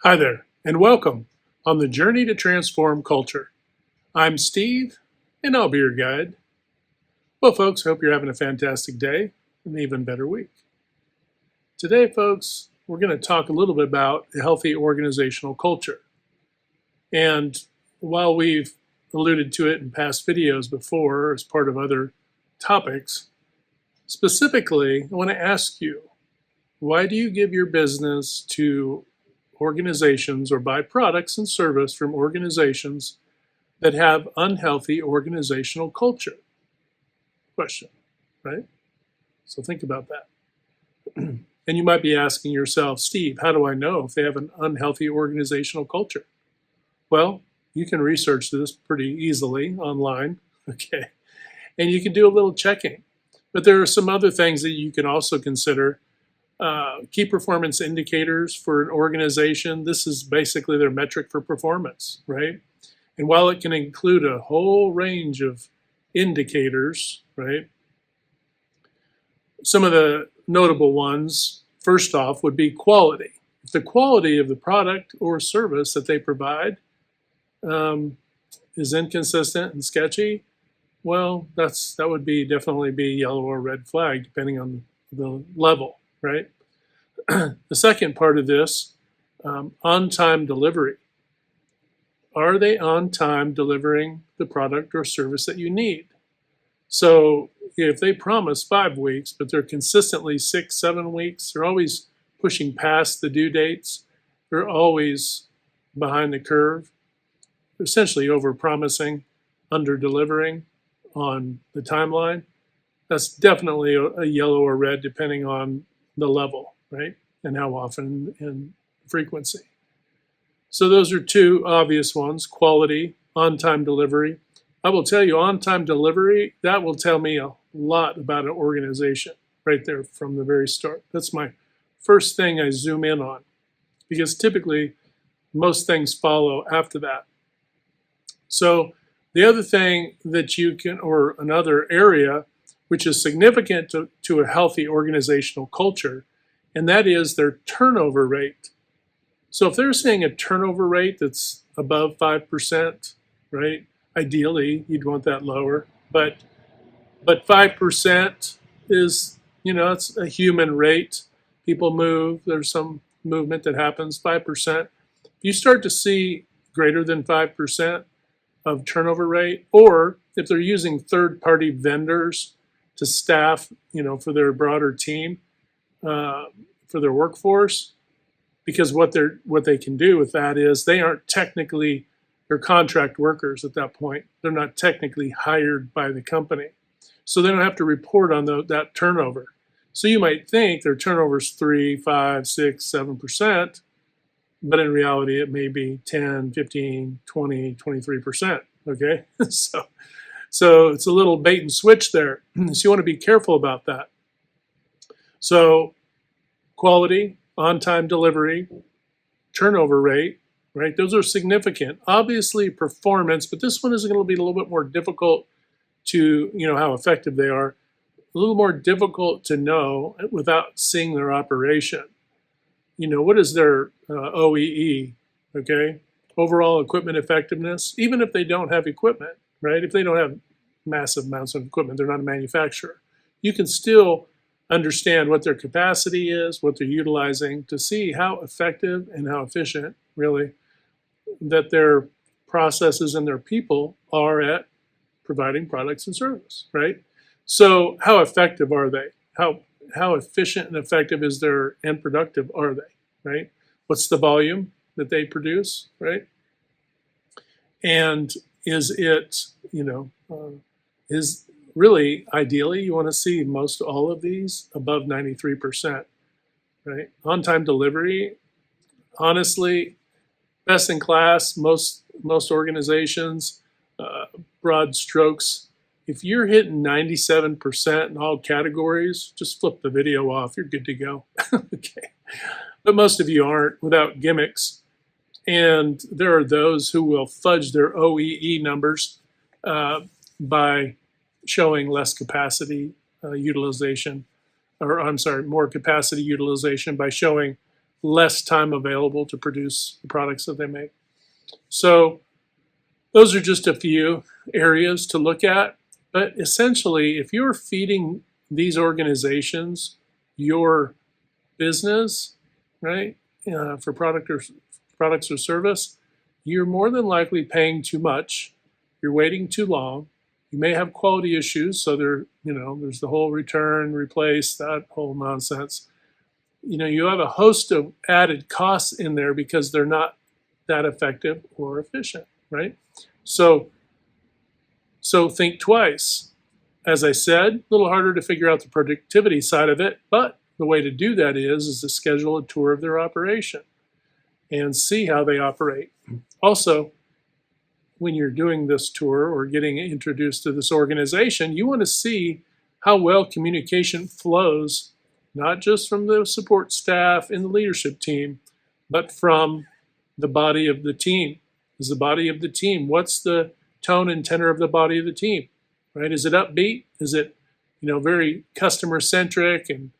Hi there, and welcome on the journey to transform culture. I'm Steve, and I'll be your guide. Well, folks, hope you're having a fantastic day and an even better week. Today, folks, we're going to talk a little bit about a healthy organizational culture. And while we've alluded to it in past videos before as part of other topics, specifically, I want to ask you, why do you give your business to organizations or buy products and service from organizations that have unhealthy organizational culture? Question, right? So think about that. And you might be asking yourself, Steve, how do I know if they have an unhealthy organizational culture? Well, you can research this pretty easily online, okay? And you can do a little checking. But there are some other things that you can also consider. Key performance indicators for an organization. This is basically their metric for performance, right? And while it can include a whole range of indicators, right? Some of the notable ones, first off, would be quality. If the quality of the product or service that they provide is inconsistent and sketchy, well, that would be definitely be yellow or red flag, depending on the level, right? The second part of this, on-time delivery. Are they on time delivering the product or service that you need? So if they promise 5 weeks, but they're consistently 6, 7 weeks, they're always pushing past the due dates, they're always behind the curve, they're essentially over promising, under delivering on the timeline. That's definitely a yellow or red depending on the level, right? And how often and frequency. So those are two obvious ones, quality, on-time delivery. I will tell you, on-time delivery, that will tell me a lot about an organization right there from the very start. That's my first thing I zoom in on, because typically most things follow after that. So the other thing that you can, or another area which is significant to a healthy organizational culture, and that is their turnover rate. So if they're seeing a turnover rate that's above 5%, right? Ideally, you'd want that lower, but 5% is, it's a human rate. People move. There's some movement that happens. 5%. If you start to see greater than 5% of turnover rate, or if they're using third-party vendors to staff, for their broader team, for their workforce, because what they can do with that is they're contract workers at that point. They're not technically hired by the company, so they don't have to report on that turnover. So you might think their turnover is 3, 5, 6, 7%, but in reality it may be 10, 15, 20, 23%. Okay, so it's a little bait and switch there. So you want to be careful about that. So quality, on-time delivery, turnover rate, right? Those are significant. Obviously, performance, but this one is going to be a little bit more difficult to, how effective they are. A little more difficult to know without seeing their operation. What is their OEE, okay? Overall equipment effectiveness, even if they don't have equipment, right? If they don't have massive amounts of equipment, they're not a manufacturer. You can still understand what their capacity is, what they're utilizing, to see how effective and how efficient, really, that their processes and their people are at providing products and service, right? So how effective are they? How efficient and effective is their and productive are they, right? What's the volume that they produce, right? And is it, is really, ideally, you want to see most all of these above 93%, right? On-time delivery, honestly, best in class, most organizations, broad strokes. If you're hitting 97% in all categories, just flip the video off. You're good to go. Okay. But most of you aren't, without gimmicks. And there are those who will fudge their OEE numbers by showing less capacity utilization, or I'm sorry, more capacity utilization by showing less time available to produce the products that they make. So those are just a few areas to look at. But essentially, if you're feeding these organizations your business, right, for products or service, you're more than likely paying too much. You're waiting too long. You may have quality issues, so there's the whole return, replace, that whole nonsense. You have a host of added costs in there because they're not that effective or efficient, right? So think twice. As I said, a little harder to figure out the productivity side of it, but the way to do that is to schedule a tour of their operation and see how they operate. Also, when you're doing this tour or getting introduced to this organization, you want to see how well communication flows, not just from the support staff and the leadership team, but from the body of the team. Is the body of the team? What's the tone and tenor of the body of the team? Right? Is it upbeat? Is it, very customer centric and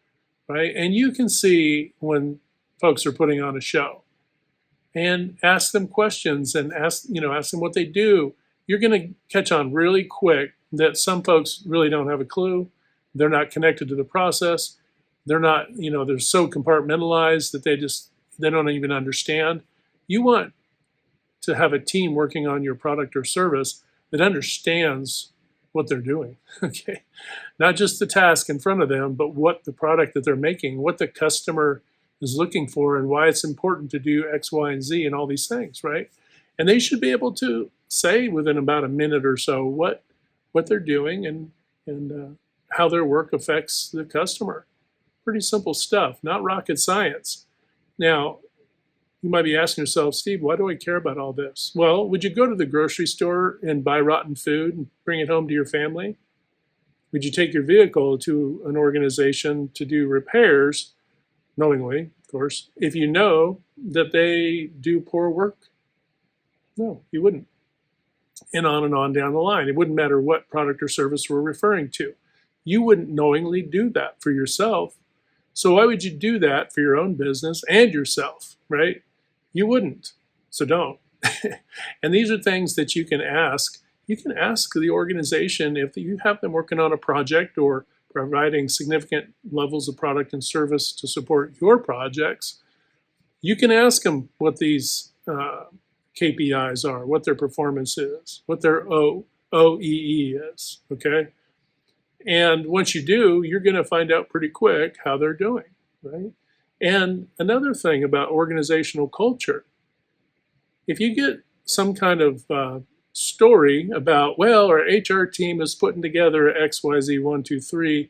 right? And you can see when folks are putting on a show, and ask them questions and ask them what they do. You're going to catch on really quick that some folks really don't have a clue. They're not connected to the process. They're not, they're so compartmentalized that they don't even understand. You want to have a team working on your product or service that understands what they're doing, okay? Not just the task in front of them, but what the product that they're making, what the customer is looking for, and why it's important to do X, Y, and Z and all these things, right? And they should be able to say within about a minute or so what they're doing and how their work affects the customer. Pretty simple stuff, not rocket science. Now, you might be asking yourself, Steve, why do I care about all this? Well, would you go to the grocery store and buy rotten food and bring it home to your family? Would you take your vehicle to an organization to do repairs, knowingly, of course, if you know that they do poor work? No, you wouldn't. And on down the line. It wouldn't matter what product or service we're referring to. You wouldn't knowingly do that for yourself. So why would you do that for your own business and yourself, right? You wouldn't. So don't. And these are things that you can ask. You can ask the organization if you have them working on a project or providing significant levels of product and service to support your projects. You can ask them what these KPIs are, what their performance is, what their OEE is, okay? And once you do, you're going to find out pretty quick how they're doing, right? And another thing about organizational culture, if you get some kind of story about, well, our HR team is putting together XYZ 1, 2, 3,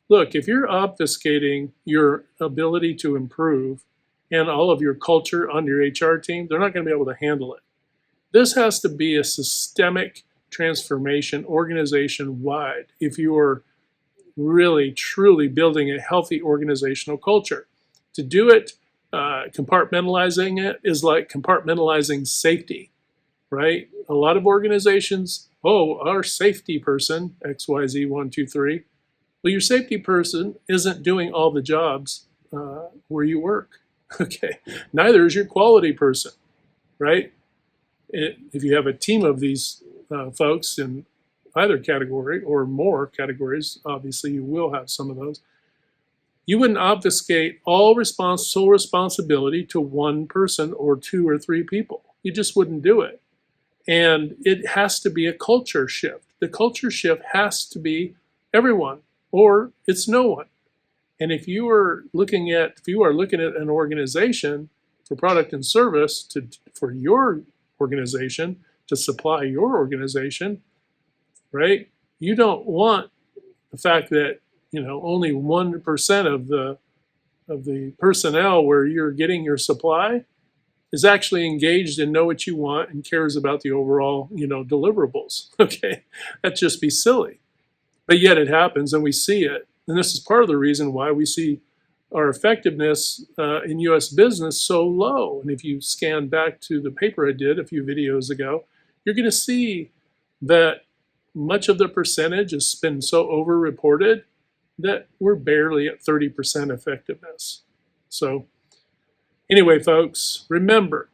look, if you're obfuscating your ability to improve and all of your culture on your HR team, they're not going to be able to handle it. This has to be a systemic transformation organization-wide if you are really, truly building a healthy organizational culture. To do it, compartmentalizing it is like compartmentalizing safety, right? A lot of organizations, our safety person, XYZ 1, 2, 3. Well, your safety person isn't doing all the jobs where you work, okay? Neither is your quality person, right? If you have a team of these folks in either category or more categories, obviously you will have some of those, you wouldn't obfuscate all sole responsibility to one person or 2 or 3 people. You just wouldn't do it. And it has to be a culture shift. The culture shift has to be everyone, or it's no one. And if you are looking at an organization for product and service for your organization to supply your organization, right? You don't want the fact that only 1% of the personnel where you're getting your supply is actually engaged and know what you want and cares about the overall deliverables. Okay, that'd just be silly. But yet it happens and we see it. And this is part of the reason why we see our effectiveness in U.S. business so low. And if you scan back to the paper I did a few videos ago, you're going to see that much of the percentage has been so over-reported that we're barely at 30% effectiveness. So Anyway, folks, remember,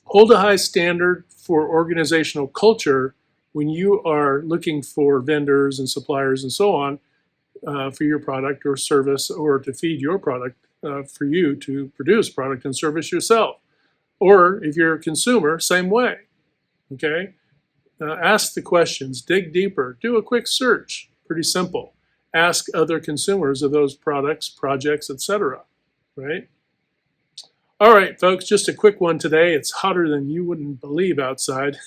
hold a high standard for organizational culture when you are looking for vendors and suppliers and so on for your product or service, or to feed your product for you to produce product and service yourself. Or if you're a consumer, same way. Okay? Ask the questions, dig deeper, do a quick search. Pretty simple. Ask other consumers of those products, projects, etc. Right? All right, folks, just a quick one today. It's hotter than you wouldn't believe outside.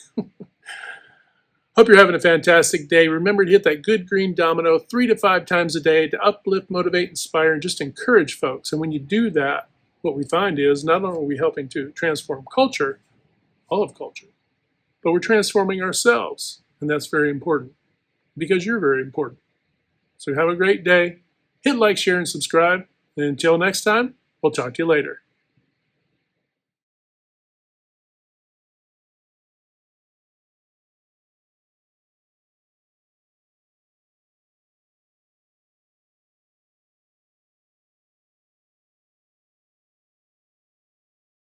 Hope you're having a fantastic day. Remember to hit that good green domino 3 to 5 times a day to uplift, motivate, inspire, and just encourage folks. And when you do that, what we find is not only are we helping to transform culture, all of culture, but we're transforming ourselves. And that's very important because you're very important. So have a great day. Hit like, share, and subscribe. And until next time, we'll talk to you later.